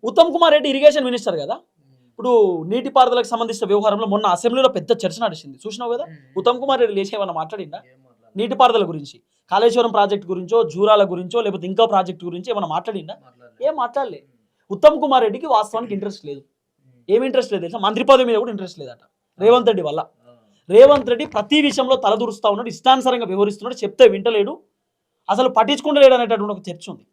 Uttam Kumar Reddy irrigation minister కదా. ఇప్పుడు నీటిపారుదలకు సంబంధించిన వ్యవహారంలో మొన్న అసెంబ్లీలో పెద్ద చర్చ నడిచింది, చూసినావు కదా. ఉత్తమ్ కుమార్ రెడ్డి లేచి ఏమన్నా మాట్లాడిందా నీటిపారుదల గురించి, కాళేశ్వరం ప్రాజెక్ట్ గురించో, జూరాల గురించో, లేకపోతే ఇంకా ప్రాజెక్ట్ గురించి ఏమన్నా మాట్లాడిందా? ఏం మాట్లాడలే. ఉత్తమ్ కుమార్ రెడ్డికి వాస్తవానికి ఇంట్రెస్ట్ లేదు. ఏమి ఇంట్రెస్ట్ లేదు తెలుసా? మంత్రి పదవి మీద కూడా ఇంట్రెస్ట్ లేదట రేవంత్ రెడ్డి వల్ల. రేవంత్ రెడ్డి ప్రతి విషయంలో తలదూరుస్తా ఉన్నాడు, ఇష్టానుసారంగా వ్యవహరిస్తున్నాడు, చెప్తే వింటలేడు, అసలు పట్టించుకుంటలేడు అనేటటువంటి ఒక చర్చ ఉంది.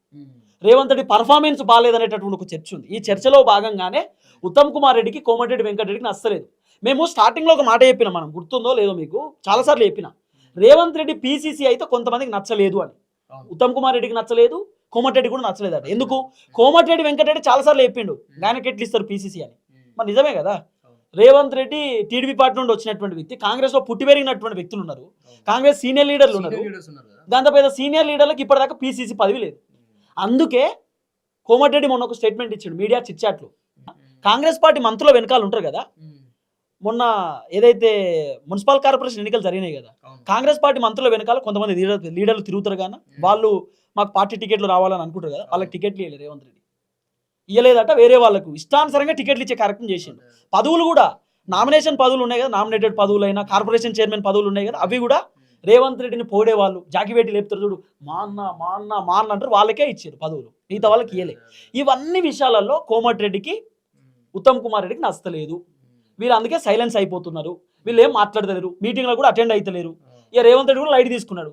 రేవంత్ రెడ్డి పర్ఫార్మెన్స్ బాగాలేదనేటటువంటి ఒక చర్చ ఉంది. ఈ చర్చలో భాగంగానే ఉత్తమ్ కుమార్ రెడ్డికి కోమటిరెడ్డి వెంకటరెడ్డికి నచ్చలేదు. మేము స్టార్టింగ్లో ఒక మాట చెప్పినా, మనం గుర్తుందో లేదో మీకు, చాలాసార్లు చెప్పినా, రేవంత్ రెడ్డి పీసీసీ అయితే కొంతమందికి నచ్చలేదు అని. ఉత్తమ్ కుమార్ రెడ్డికి నచ్చలేదు, కోమటిరెడ్డి కూడా నచ్చలేదట. ఎందుకు? కోమటిరెడ్డి వెంకటరెడ్డి చాలాసార్లు చెప్పిండు ఆయనకి ఎట్లు ఇస్తారు పీసీసీ అని. మరి నిజమే కదా. రేవంత్ రెడ్డి టీడీపీ పార్టీ నుండి వచ్చినటువంటి వ్యక్తి, కాంగ్రెస్ లో పుట్టి పెరిగినటువంటి వ్యక్తులు ఉన్నారు, కాంగ్రెస్ సీనియర్ లీడర్లు ఉన్నారు. దాంతో పెద్ద సీనియర్ లీడర్లకు ఇప్పటిదాకా పీసీసీ పదవి లేదు. అందుకే కోమటిరెడ్డి మొన్న ఒక స్టేట్మెంట్ ఇచ్చాడు మీడియా చిట్చాట్లు. కాంగ్రెస్ పార్టీ మంత్రుల వెనకాల ఉంటారు కదా, మొన్న ఏదైతే మున్సిపల్ కార్పొరేషన్ ఎన్నికలు జరిగినాయి కదా, కాంగ్రెస్ పార్టీ మంత్రుల వెనకాల కొంతమంది లీడర్లు తిరుగుతారు కానీ వాళ్ళు మాకు పార్టీ టికెట్లు రావాలని అనుకుంటారు కదా, వాళ్ళకి టికెట్లు ఇవ్వలేదు రేవంత్ రెడ్డి. ఇవ్వలేదట, వేరే వాళ్ళకు ఇష్టానుసారంగా టికెట్లు ఇచ్చే కార్యక్రమం చేసిండు. పదవులు కూడా నామినేషన్ పదవులు ఉన్నాయి కదా, నామినేటెడ్ పదవులైనా కార్పొరేషన్ చైర్మన్ పదవులు ఉన్నాయి కదా, అవి కూడా రేవంత్ రెడ్డిని పోడే వాళ్ళు జాకివేటి లేపుతారు చూడు, మా అన్న అంటారు, వాళ్ళకే ఇచ్చారు పదవులు, మిగతా వాళ్ళకి ఇవ్వలే. ఇవన్నీ విషయాలలో కోమటిరెడ్డికి ఉత్తమ్ కుమార్ రెడ్డికి నచ్చలేదు. వీళ్ళు అందుకే సైలెన్స్ అయిపోతున్నారు, వీళ్ళు ఏం మాట్లాడతలేరు, మీటింగ్లో కూడా అటెండ్ అవుతలేరు. ఇక రేవంత్ రెడ్డి కూడా లైట్ తీసుకున్నాడు.